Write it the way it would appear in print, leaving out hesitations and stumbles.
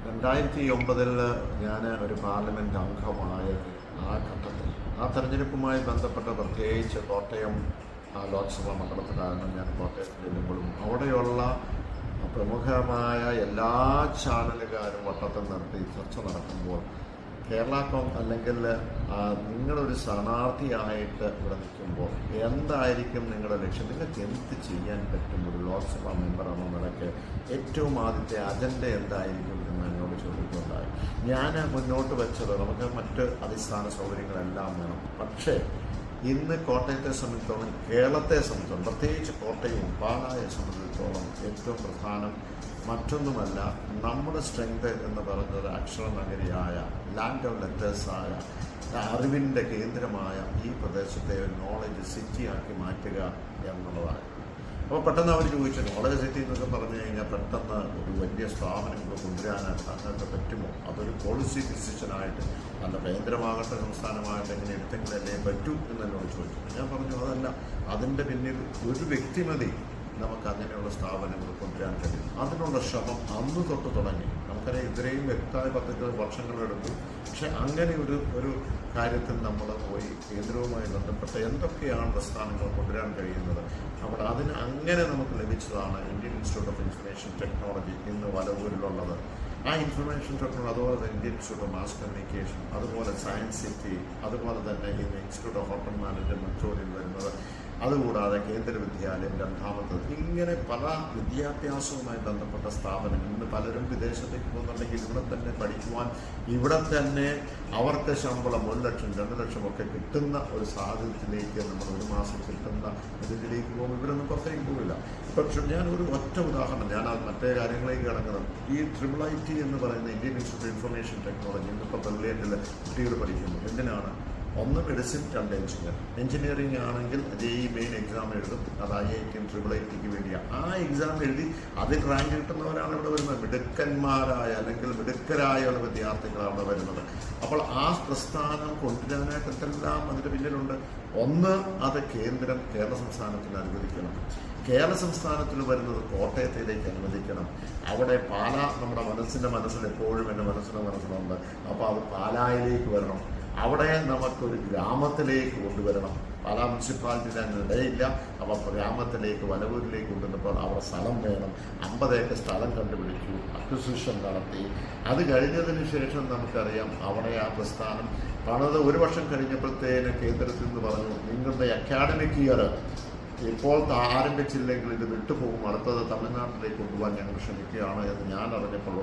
2009 ഞാൻ ഒരു പാർലമെൻറ്റ് അംഗമായ ആ ഘട്ടത്തിൽ ആ തെരഞ്ഞെടുപ്പുമായി ബന്ധപ്പെട്ട പ്രത്യേകിച്ച് കോട്ടയം ലോക്സഭാ മണ്ഡലത്തിലായിരുന്നു ഞാൻ കോട്ടയത്ത് ചെല്ലുമ്പോഴും അവിടെയുള്ള പ്രമുഖമായ എല്ലാ ചാനലുകാരും വട്ടത്തിൽ നിർത്തി ചർച്ച നടക്കുമ്പോൾ കേരള അല്ലെങ്കിൽ നിങ്ങളൊരു സ്ഥാനാർത്ഥിയായിട്ട് ഇവിടെ നിൽക്കുമ്പോൾ എന്തായിരിക്കും നിങ്ങളുടെ ലക്ഷ്യം, നിങ്ങൾക്ക് എന്ത് ചെയ്യാൻ പറ്റും ഒരു ലോക്സഭാ മെമ്പർ എന്ന നിലയ്ക്ക് ഏറ്റവും ആദ്യത്തെ അജണ്ട എന്തായിരിക്കും എന്ന് എന്നോട് ചോദിക്കുകയുണ്ടായി. ഞാൻ മുന്നോട്ട് വെച്ചത് നമുക്ക് മറ്റ് അടിസ്ഥാന സൗകര്യങ്ങളെല്ലാം വേണം, പക്ഷേ ഇന്ന് കോട്ടയത്തെ സംബന്ധിച്ചോളം കേരളത്തെ സംബന്ധിച്ചോളം പ്രത്യേകിച്ച് കോട്ടയവും പാലായെ സംബന്ധിച്ചിടത്തോളം ഏറ്റവും പ്രധാനം മറ്റൊന്നുമല്ല, നമ്മുടെ സ്ട്രെങ്ത് എന്ന് പറയുന്നത് അക്ഷരനഗരിയായ ലാൻഡ് ഓഫ് ലെറ്റേഴ്സായ അറിവിൻ്റെ കേന്ദ്രമായ ഈ പ്രദേശത്തെ ഒരു നോളജ് സിറ്റിയാക്കി മാറ്റുക എന്നുള്ളതാണ്. അപ്പോൾ പെട്ടെന്ന് അവർ ചോദിച്ചു, നോളജ് സിറ്റി എന്നൊക്കെ പറഞ്ഞു കഴിഞ്ഞാൽ പെട്ടെന്ന് ഒരു വലിയ സ്ഥാപനങ്ങൾ കൊണ്ടുവരാനായിട്ട് അങ്ങനത്തെ പറ്റുമോ, അതൊരു പോളിസി ഡിസിഷനായിട്ട് നല്ല കേന്ദ്രമാകട്ടെ സംസ്ഥാനമാകട്ടെ ഇങ്ങനെ എടുത്തെങ്കിലല്ലേ പറ്റൂ എന്നോട് ചോദിച്ചു. ഞാൻ പറഞ്ഞു അതല്ല, അതിൻ്റെ പിന്നിൽ ഒരു വ്യക്തി മതി നമുക്ക് അങ്ങനെയുള്ള സ്ഥാപനങ്ങൾ കൊണ്ടുവരാൻ കഴിയും. അതിനുള്ള ശ്രമം അന്ന് തൊട്ട് തുടങ്ങി. നമുക്കറിയാം ഇത്രയും വ്യക്തമായ 10 വർഷങ്ങളെടുത്തു, പക്ഷെ അങ്ങനെ ഒരു കാര്യത്തിൽ നമ്മൾ പോയി കേന്ദ്രവുമായി ബന്ധപ്പെട്ട എന്തൊക്കെയാണ് പ്രസ്ഥാനങ്ങൾ കൊണ്ടുവരാൻ കഴിയുന്നത് അവിടെ അതിന് അങ്ങനെ നമുക്ക് ലഭിച്ചതാണ് Indian institute of information technology ഇന്ന് വലവൂരിലുള്ളത്. ആ ഇൻഫർമേഷൻ ടെക്നോളജി, അതുപോലെ തന്നെ Indian institute of mass communication, അതുപോലെ സയൻസ് സിറ്റി, അതുപോലെ തന്നെ ഇന്ന് ഇൻസ്റ്റിറ്റ്യൂട്ട് ഓഫ് ഹോട്ടൽ മാനേജ്മെൻറ്റ് വരുന്നത്, അതുകൂടാതെ കേന്ദ്ര വിദ്യാലയം രണ്ടാമത്തത്, ഇങ്ങനെ പല വിദ്യാഭ്യാസവുമായി ബന്ധപ്പെട്ട സ്ഥാപനങ്ങൾ ഇന്ന് പലരും വിദേശത്തേക്ക് പോകുന്നുണ്ടെങ്കിൽ ഇവിടെ തന്നെ പഠിക്കുവാൻ, ഇവിടെ തന്നെ അവർക്ക് ശമ്പളം 1 ലക്ഷം 2 ലക്ഷം ഒക്കെ കിട്ടുന്ന ഒരു സാഹചര്യത്തിലേക്ക് നമ്മൾ ഒരു മാസം കിട്ടുന്ന ഇതിലേക്ക് പോകുമ്പോൾ ഇവരൊന്നും പുറത്തേക്ക് പോകില്ല. പക്ഷെ ഞാനൊരു ഒറ്റ ഉദാഹരണം, ഞാൻ മറ്റേ കാര്യങ്ങളിലേക്ക് കിടക്കുന്നത് ഈ IIIT എന്ന് പറയുന്ന Indian institute of information technology ഇന്നിപ്പോൾ ബെർലിനിൽ കുട്ടികൾ പഠിക്കുന്നു. എന്തിനാണ്? 1 മെഡിസിൻ, 2 എഞ്ചിനീയറിംഗ് ആണെങ്കിൽ മെയിൻ എക്സാം എഴുതും, അത് IITയും IIITക്ക് വേണ്ടിയാണ്. ആ എക്സാം എഴുതി അതിൽ റാങ്ക് കിട്ടുന്നവരാണ് ഇവിടെ വരുന്നത്. മിടുക്കന്മാരായ അല്ലെങ്കിൽ മിടുക്കരായുള്ള വിദ്യാർത്ഥികളാണ് അവിടെ വരുന്നത്. അപ്പോൾ ആ പ്രസ്ഥാനം കൊണ്ടുവരാനായിട്ട് എന്തെല്ലാം അതിൻ്റെ പിന്നിലുണ്ട്. ഒന്ന്, അത് കേരള സംസ്ഥാനത്തിന് അനുവദിക്കണം. കേരള സംസ്ഥാനത്തിൽ വരുന്നത് കോട്ടയത്തിലേക്ക് അനുവദിക്കണം. അവിടെ പാലാ നമ്മുടെ മനസ്സിൽ എപ്പോഴും എൻ്റെ മനസ്സിലുണ്ട്. അപ്പോൾ അത് പാലായിലേക്ക് വരണം. അവിടെ നമുക്കൊരു ഗ്രാമത്തിലേക്ക് കൊണ്ടുവരണം. പാലാ മുനിസിപ്പാലിറ്റിയിൽ അങ്ങനെ ഇടയില്ല. അപ്പോൾ ഗ്രാമത്തിലേക്ക് വലവൂരിലേക്ക് കൊണ്ടുവന്നപ്പോൾ അവിടെ സ്ഥലം വേണം. 50 ഏക്കർ സ്ഥലം കണ്ടുപിടിച്ചു, അക്വിസിഷൻ നടത്തി. അത് കഴിഞ്ഞതിന് ശേഷം നമുക്കറിയാം അവിടെ ആ പ്രസ്ഥാനം പണിത് 1 വർഷം കഴിഞ്ഞപ്പോഴത്തേന് കേന്ദ്രത്തിൽ നിന്ന് പറഞ്ഞു, നിങ്ങളുടെ അക്കാഡമിക് ഇയർ ഇപ്പോൾ ആരംഭിച്ചില്ലെങ്കിൽ ഇത് വിട്ടുപോകും, അടുത്തത് തമിഴ്നാട്ടിലേക്ക് കൊണ്ടുപോകാൻ ഞങ്ങൾ ശ്രമിക്കുകയാണ് എന്ന് ഞാൻ അറിഞ്ഞപ്പോൾ